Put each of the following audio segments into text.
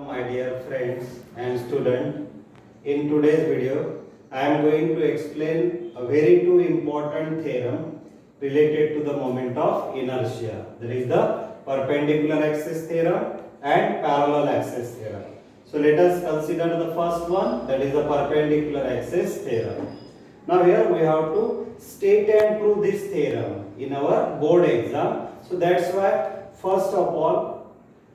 My dear friends and student, in today's video, I am going to explain a very two important theorem related to the moment of inertia. That is the perpendicular axis theorem and parallel axis theorem. So let us consider the first one, that is the perpendicular axis theorem. Now here we have to state and prove this theorem in our board exam. So that's why first of all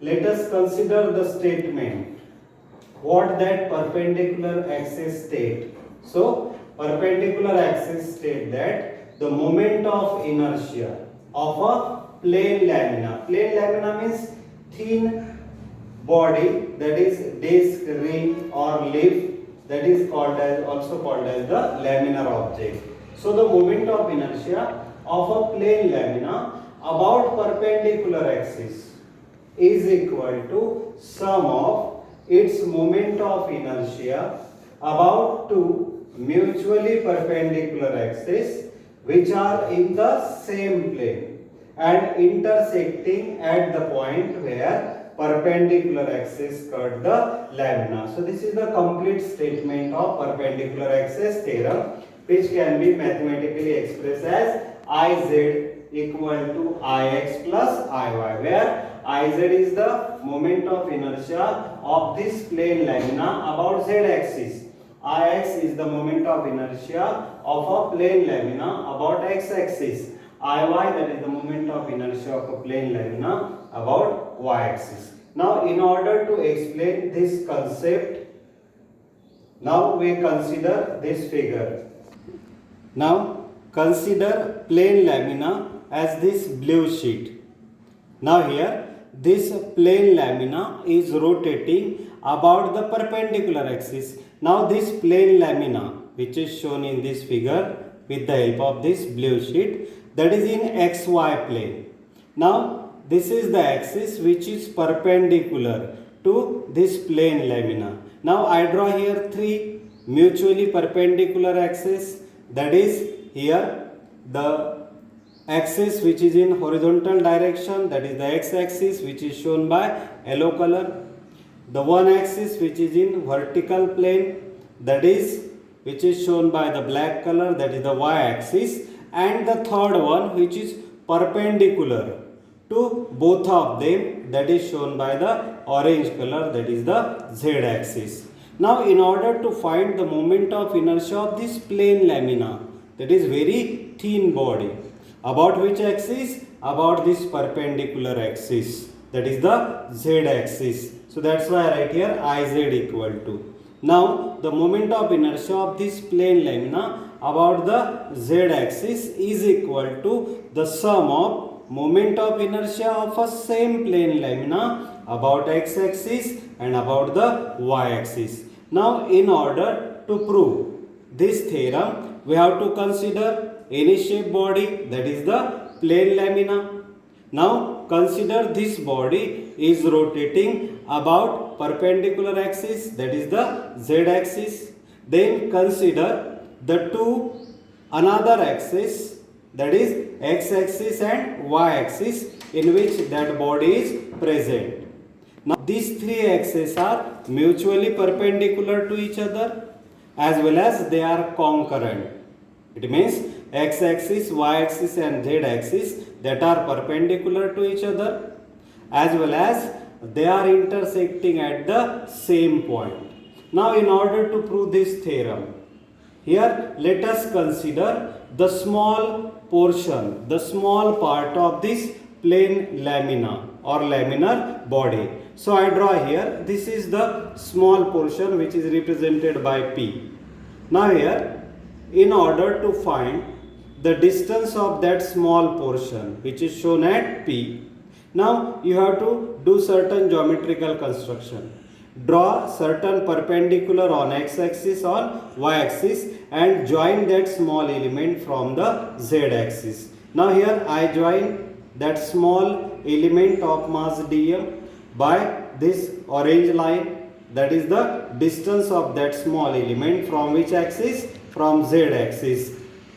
let us consider the statement what that perpendicular axis state. So perpendicular axis state that the moment of inertia of a plane lamina means thin body, that is disc, ring or leaf, that is also called as the laminar object. So the moment of inertia of a plane lamina about perpendicular axis is equal to sum of its moment of inertia about two mutually perpendicular axes which are in the same plane and intersecting at the point where perpendicular axis cut the lamina. So this is the complete statement of perpendicular axis theorem, which can be mathematically expressed as Iz equal to Ix plus Iy, where Iz is the moment of inertia of this plane lamina about z axis. Ix is the moment of inertia of a plane lamina about x axis. Iy, that is the moment of inertia of a plane lamina about y axis. Now in order to explain this concept, now we consider this figure. Now consider plane lamina as this blue sheet. Now here this plane lamina is rotating about the perpendicular axis. Now this plane lamina, which is shown in this figure with the help of this blue sheet, that is in xy plane. Now this is the axis which is perpendicular to this plane lamina. Now I draw here three mutually perpendicular axes, that is here the axis which is in horizontal direction, that is the x-axis, which is shown by yellow color. The one axis which is in vertical plane, that is which is shown by the black color, that is the y-axis, and the third one which is perpendicular to both of them, that is shown by the orange color, that is the z-axis. Now in order to find the moment of inertia of this plane lamina, that is very thin body, about which axis? About this perpendicular axis, that is the z axis. So that's why I write here Iz equal to. Now the moment of inertia of this plane lamina about the z axis is equal to the sum of moment of inertia of a same plane lamina about x axis and about the y axis. Now in order to prove this theorem, we have to consider any shape body, that is the plane lamina. Now consider this body is rotating about perpendicular axis, that is the z axis. Then consider the two another axis, that is x axis and y axis, in which that body is present. Now these three axes are mutually perpendicular to each other as well as they are concurrent. It means x-axis, y-axis and z-axis that are perpendicular to each other as well as they are intersecting at the same point. Now in order to prove this theorem, here let us consider the small portion, the small part of this plane lamina or laminar body. So I draw here, this is the small portion which is represented by P. Now here, in order to find the distance of that small portion which is shown at P, now you have to do certain geometrical construction. Draw certain perpendicular on x-axis, on y-axis and join that small element from the z-axis. Now here I join that small element of mass dm by this orange line, that is the distance of that small element from which axis? From z-axis.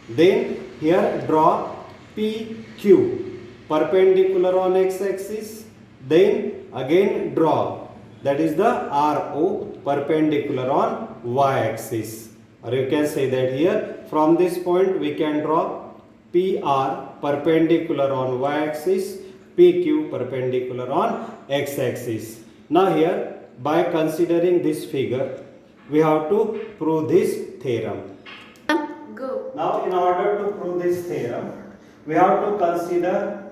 Then here draw PQ perpendicular on x-axis. Then again draw that is the RO perpendicular on y-axis, or you can say that here from this point we can draw PR perpendicular on y-axis, PQ perpendicular on x-axis. Now here by considering this figure we have to prove this theorem. Go. Now in order to prove this theorem we have to consider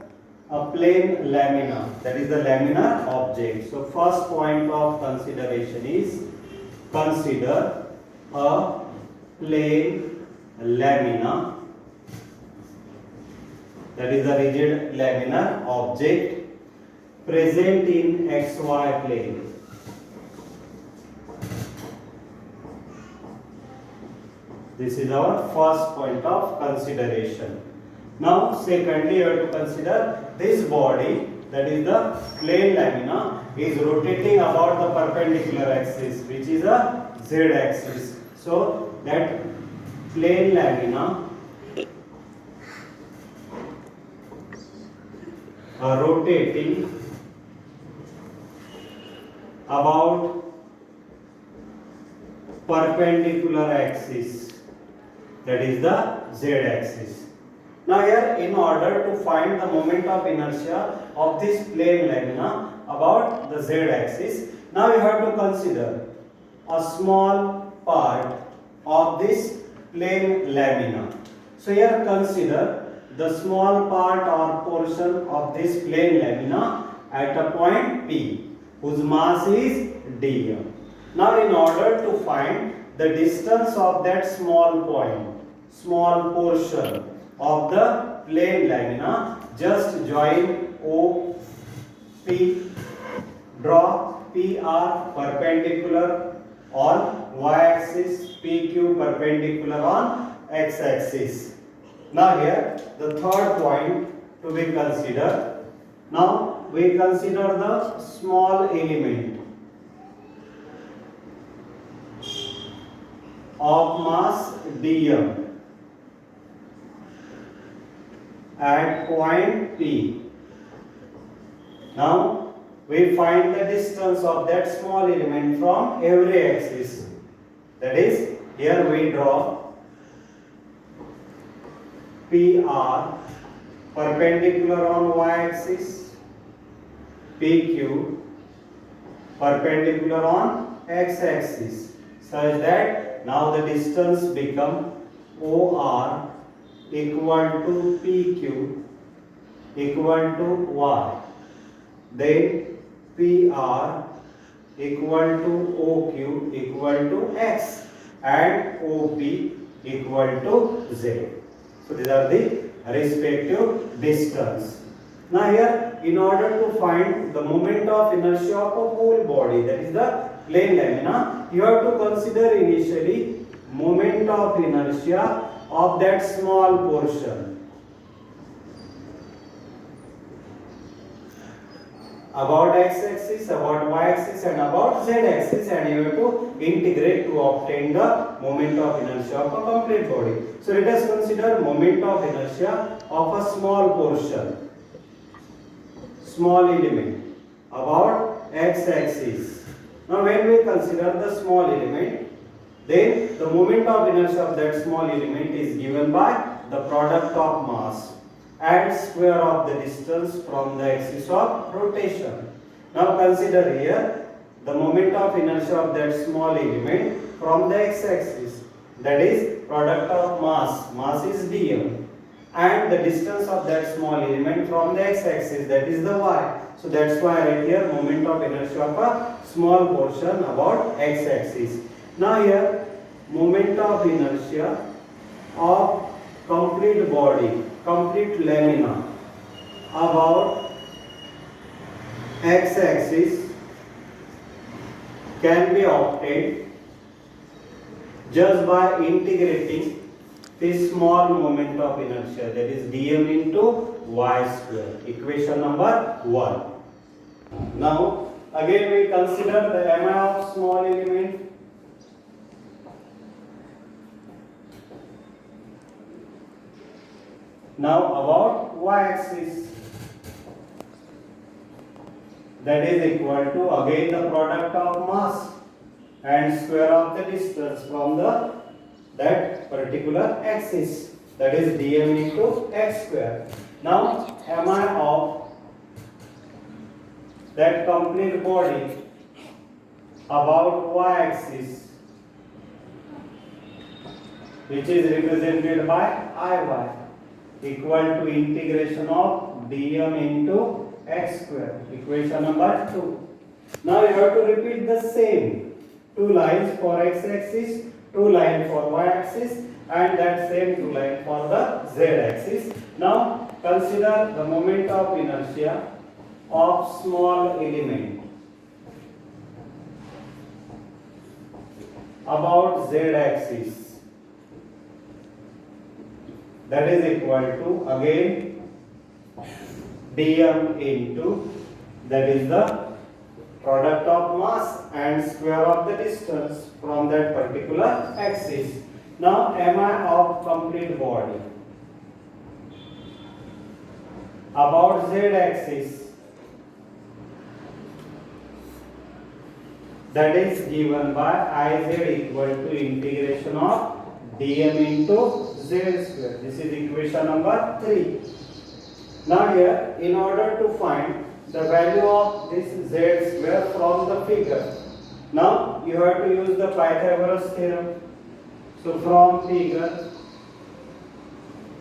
a plane lamina, that is the laminar object. So first point of consideration is consider a plane lamina, that is the rigid laminar object present in xy plane. This is our first point of consideration. Now secondly you have to consider this body, that is the plane lamina, is rotating about the perpendicular axis, which is a z axis. So that plane lamina are rotating about perpendicular axis, that is the z axis. Now here in order to find the moment of inertia of this plane lamina about the z axis, now you have to consider a small part of this plane lamina. So here consider the small part or portion of this plane lamina at a point P whose mass is dm. Now in order to find the distance of that small point, small portion of the plane lamina, just join OP, draw PR perpendicular on y-axis, PQ perpendicular on x-axis. Now here the third point to be considered. Now we consider the small element of mass dm at point P. Now we find the distance of that small element from every axis. That is, here we draw PR perpendicular on y-axis, PQ perpendicular on x-axis, such that now the distance become OR equal to PQ equal to Y, then PR equal to OQ equal to X, and OP equal to Z. So these are the respective distance. Now here in order to find the moment of inertia of a whole body, that is the plane lamina, you have to consider initially moment of inertia of that small portion about x-axis, about y-axis and about z-axis, and you have to integrate to obtain the moment of inertia of a complete body. So let us consider moment of inertia of a small portion, small element about x-axis. Now when we consider the small element, then the moment of inertia of that small element is given by the product of mass and square of the distance from the axis of rotation. Now consider here the moment of inertia of that small element from the x-axis, that is product of mass is dm, and the distance of that small element from the x-axis, that is the y. So that's why right here moment of inertia of a small portion about x-axis. Now here moment of inertia of complete body, complete lamina about x-axis can be obtained just by integrating this small moment of inertia, that is dm into y square, equation number 1. Now again we consider the mi of small element. Now about y-axis, that is equal to again the product of mass and square of the distance from the that particular axis, that is dm into x square. Now mi of that complete body about y axis, which is represented by iy, equal to integration of dm into x square, equation number 2. Now you have to repeat the same, two lines for x axis, two lines for y axis, and that same two lines for the z axis. Now consider the moment of inertia of small element about z axis, that is equal to again dm into, that is the product of mass and square of the distance from that particular axis. Now mi of complete body about z axis, that is given by iz equal to integration of dm into z square. This is equation number 3. Now here, in order to find the value of this z square from the figure, now you have to use the Pythagoras theorem. So from figure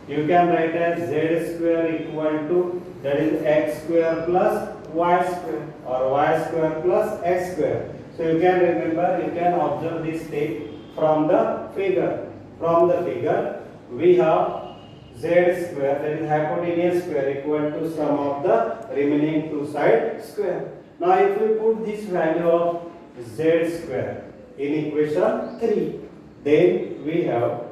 you can write as z square equal to, that is x square plus y square or y square plus x square. So you can remember, you can observe this step from the figure. From the figure we have z square, that is hypotenuse square, equal to sum of the remaining two side square. Now if we put this value of z square in equation 3, then we have,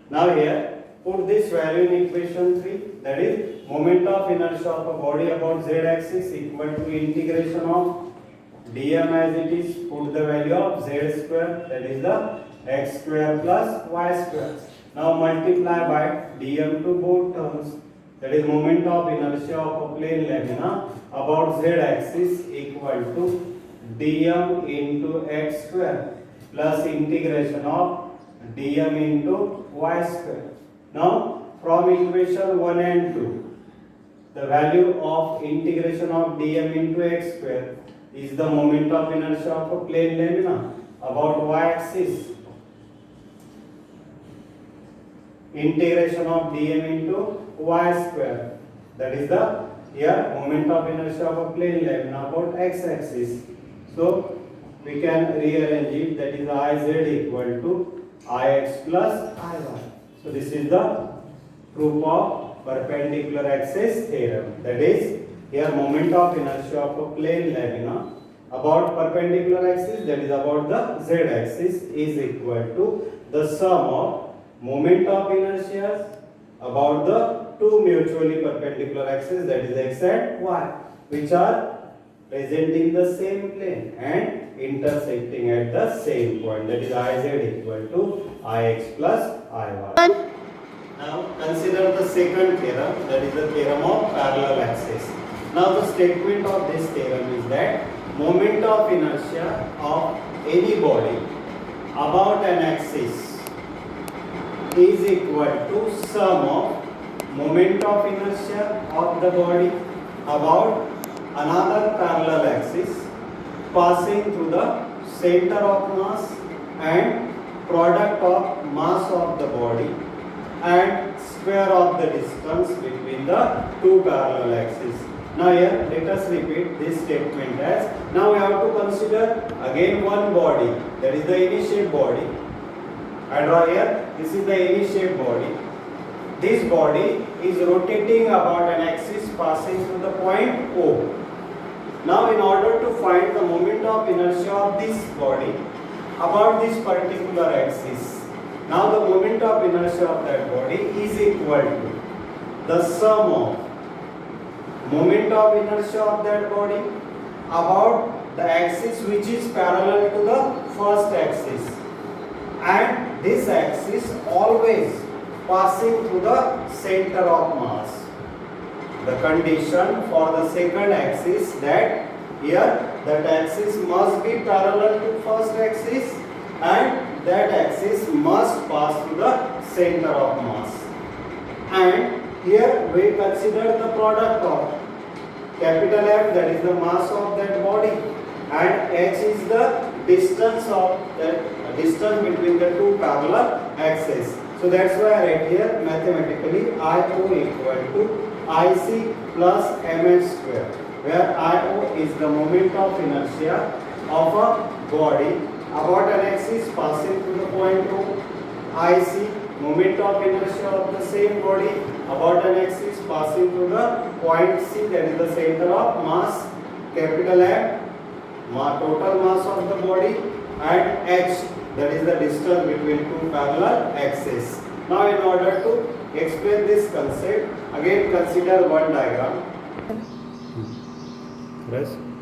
now here put this value in equation 3, that is moment of inertia of a body about z axis equal to integration of dm as it is, put the value of z square, that is the x square plus y square. Now multiply by dm to both terms, that is moment of inertia of a plane lamina about z axis equal to dm into x square plus integration of dm into y square. Now from equation 1 and 2, the value of integration of dm into x square is the moment of inertia of a plane lamina about y axis, integration of dm into y square, that is the here moment of inertia of a plane lamina about x axis. So we can rearrange it, that is iz equal to ix plus iy. So this is the proof of perpendicular axis theorem, that is here moment of inertia of a plane lamina about perpendicular axis, that is about the z axis, is equal to the sum of moment of inertia about the two mutually perpendicular axes, that is x and y, which are present in the same plane and intersecting at the same point, that is iz equal to ix plus iy. Now consider the second theorem, that is the theorem of parallel axis. Now the statement of this theorem is that moment of inertia of any body about an axis is equal to sum of moment of inertia of the body about another parallel axis passing through the center of mass and product of mass of the body and square of the distance between the two parallel axes. Now here let us repeat this statement as, now we have to consider again one body, that is the any-shaped body. I draw here, this is the any-shaped body. This body is rotating about an axis passing through the point O. Now in order to find the moment of inertia of this body about this particular axis, now the moment of inertia of that body is equal to the sum of moment of inertia of that body about the axis which is parallel to the first axis, and this axis always passing through the center of mass. the condition for the second axis that here that axis must be parallel to first axis and that axis must pass to the center of mass. And here we consider the product of capital M, that is the mass of that body, and h is the distance of that distance between the two parallel axes. So that's why I write here mathematically IO equal to IC plus mh square, where IO is the moment of inertia of a body about an axis passing through the point O. IC, moment of inertia of the same body about an axis passing through the point C, that is the center of mass, capital M, total mass of the body, and h, that is the distance between two parallel axes. Now in order to explain this concept, again consider one diagram.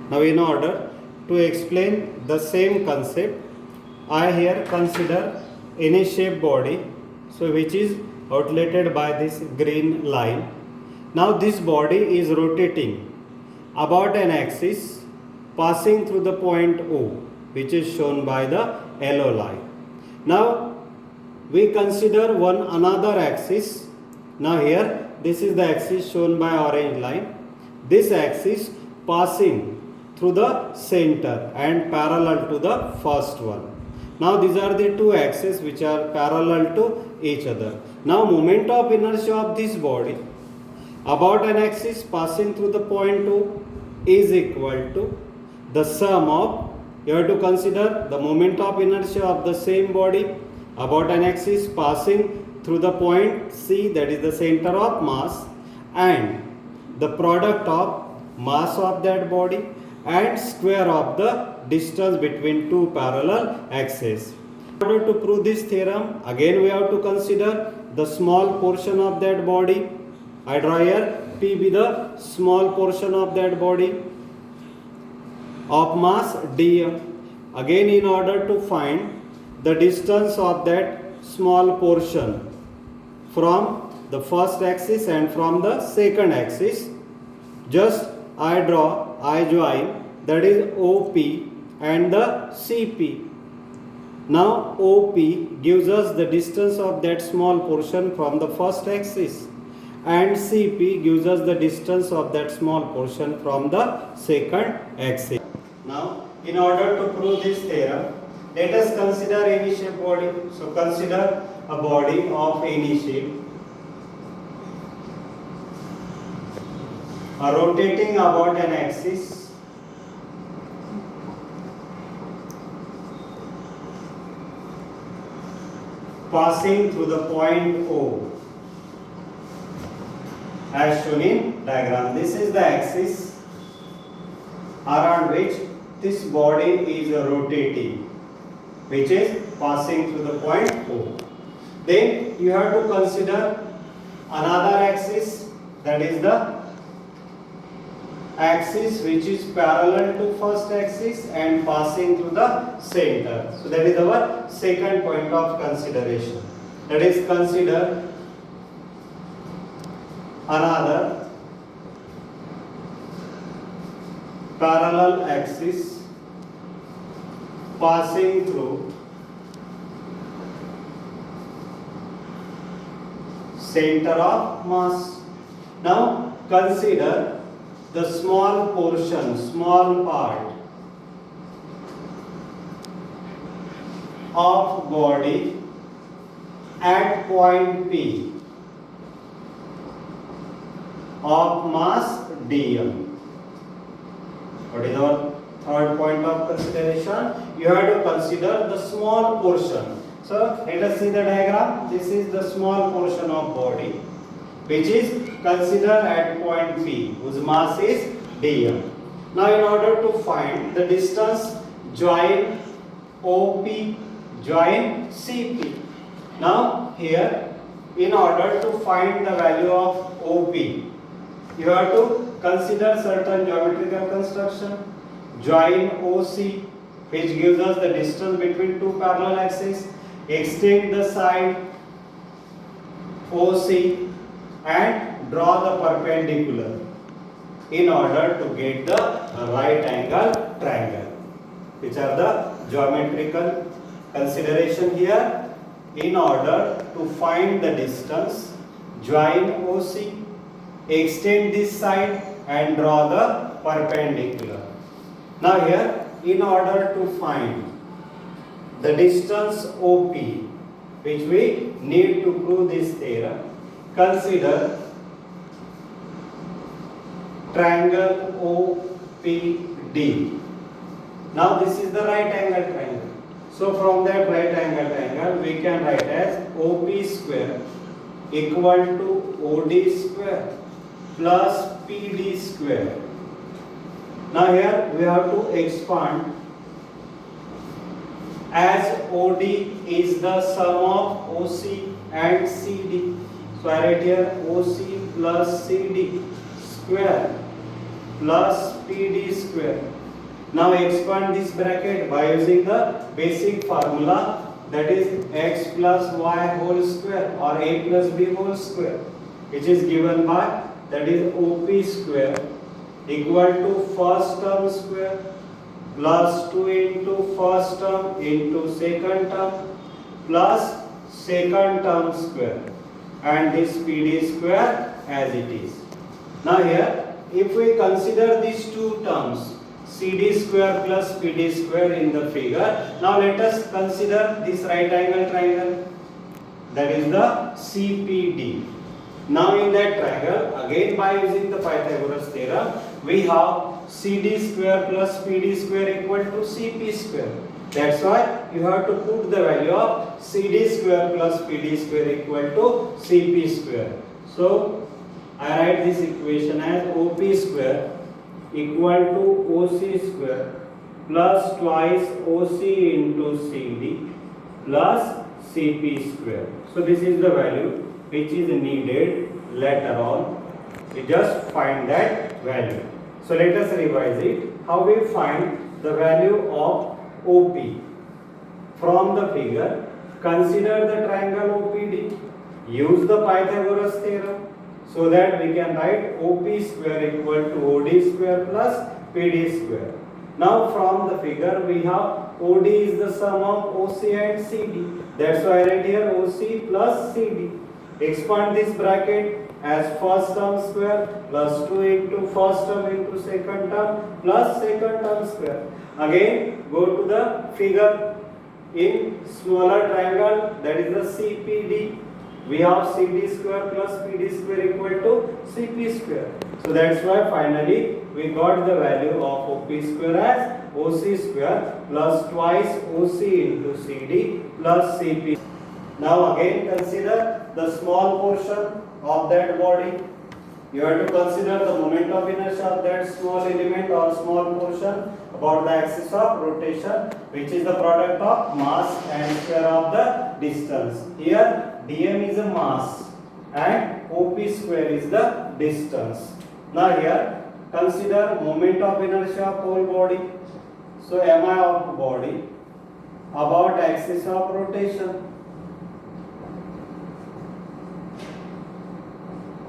Now in order to explain the same concept, I here consider any shape body, so which is outlined by this green line. Now this body is rotating about an axis passing through the point O, which is shown by the yellow line. Now we consider one another axis. Now here this is the axis shown by orange line. This axis passing through the center and parallel to the first one. Now these are the two axes which are parallel to each other. Now moment of inertia of this body about an axis passing through the point O is equal to the sum of, you have to consider the moment of inertia of the same body about an axis passing through the point C, that is the center of mass, and the product of mass of that body and square of the distance between two parallel axes. In order to prove this theorem, again we have to consider the small portion of that body. I draw here P be the small portion of that body of mass dm. Again, in order to find the distance of that small portion from the first axis and from the second axis, just I join, that is OP and the CP. Now OP gives us the distance of that small portion from the first axis, and CP gives us the distance of that small portion from the second axis. Now in order to prove this theorem, let us consider any shape body. So consider a body of any shape rotating about an axis passing through the point O as shown in diagram. This is the axis around which this body is rotating, which is passing through the point O. Then you have to consider another axis, that is the axis which is parallel to first axis and passing through the center. So that is our second point of consideration. That is, consider another parallel axis passing through center of mass. Now consider the small portion, small part of body at point P of mass dm. What is our third point of consideration? You have to consider the small portion. So let us see the diagram. This is the small portion of body which is considered at point P, whose mass is dm. Now in order to find the distance, join OP, join CP. Now here, in order to find the value of OP, you have to consider certain geometrical construction. Join OC, which gives us the distance between two parallel axes. Extend the side OC and draw the perpendicular in order to get the right angle triangle. Which are the geometrical consideration here? In order to find the distance, join OC, extend this side and draw the perpendicular. Now here, in order to find the distance OP, which we need to prove this theorem, consider triangle OPD. Now this is the right angle triangle. So from that right angle triangle, we can write as OP square equal to OD square plus PD square. Now here we have to expand, as OD is the sum of OC and CD. So I write here OC plus CD square plus PD square. Now expand this bracket by using the basic formula, that is x plus y whole square or a plus b whole square, which is given by, that is OP square equal to first term square plus 2 into first term into second term plus second term square, and this PD square as it is. Now here, if we consider these two terms, CD square plus PD square in the figure, now let us consider this right angle triangle, that is the CPD. Now in that triangle, again by using the Pythagoras theorem, we have CD square plus PD square equal to CP square. That's why you have to put the value of CD square plus PD square equal to CP square. So I write this equation as OP square equal to OC square plus twice OC into CD plus CP square. So this is the value which is needed later on. We just find that value. So let us revise it. How we find the value of OP? From the figure, consider the triangle OPD. Use the Pythagoras theorem, so that we can write OP square equal to OD square plus PD square. Now from the figure we have OD is the sum of OC and CD. That's why I write here OC plus CD. Expand this bracket as first term square plus 2 into first term into second term plus second term square. Again go to the figure in smaller triangle, that is the CPD. We have CD square plus PD square equal to CP square. So that's why finally we got the value of OP square as OC square plus twice OC into CD plus CP. Now again consider the small portion of that body. You have to consider the moment of inertia of that small element or small portion about the axis of rotation, which is the product of mass and square of the distance. Here dm is a mass and OP square is the distance. Now here consider moment of inertia of whole body. So mi of body about axis of rotation,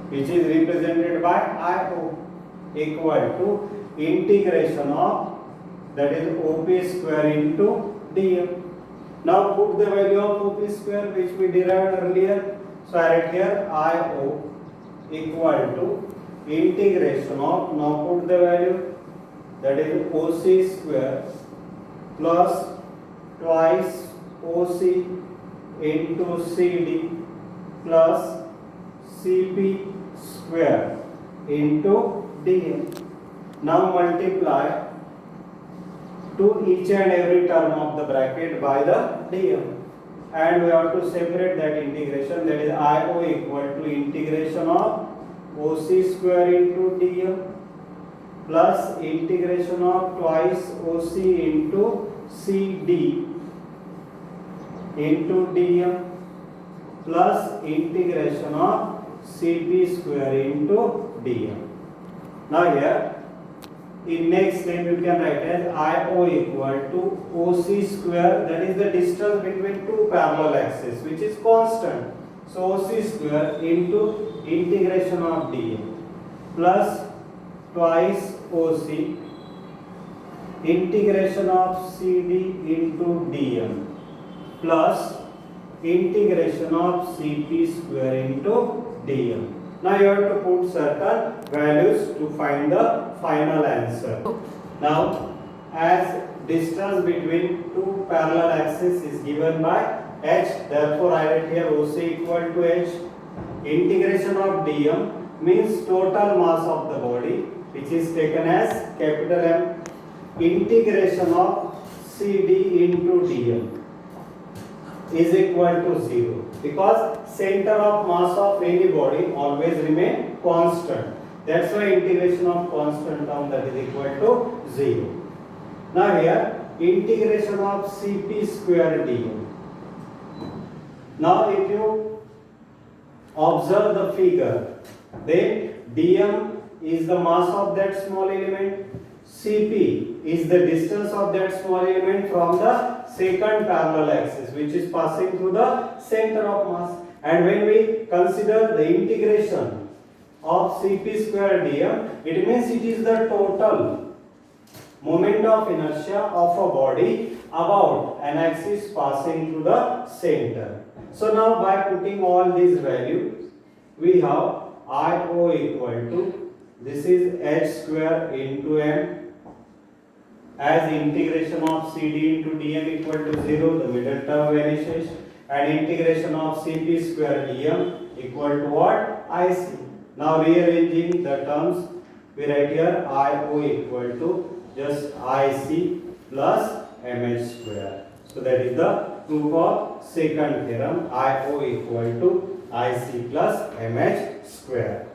which is represented by IO, equal to integration of, that is OP square into dm. Now put the value of OP square which we derived earlier. So I write here IO equal to integration of, now put the value, that is OC square plus twice OC into CD plus CP square into dm. Now multiply to each and every term of the bracket by the dm, and we have to separate that integration, that is IO equal to integration of OC square into dm plus integration of twice OC into CD into dm plus integration of CP square into dm. Now here in next step you can write as IO equal to OC square, that is the distance between two parallel axes, which is constant. So OC square into integration of dm plus twice OC integration of CD into dm plus integration of Cp square into dm. Now you have to put certain values to find the final answer. Now as distance between two parallel axes is given by h, therefore I write here OC equal to h. Integration of dm means total mass of the body, which is taken as capital M. Integration of CD into dm is equal to 0 because center of mass of any body always remain constant. That's why integration of constant term, that is equal to 0. Now here integration of Cp square dm. Now if you observe the figure, then dm is the mass of that small element, Cp is the distance of that small element from the second parallel axis, which is passing through the center of mass. And when we consider the integration of Cp square dm, it means it is the total moment of inertia of a body about an axis passing through the center. So now by putting all these values, we have IO equal to, this is h square into m, as integration of CD into dm equal to 0, the middle term vanishes, and integration of Cp square dm equal to what? IC. Now rearranging the terms, we write here IO equal to just IC plus mh square. So that is the proof of second theorem, IO equal to IC plus mh square.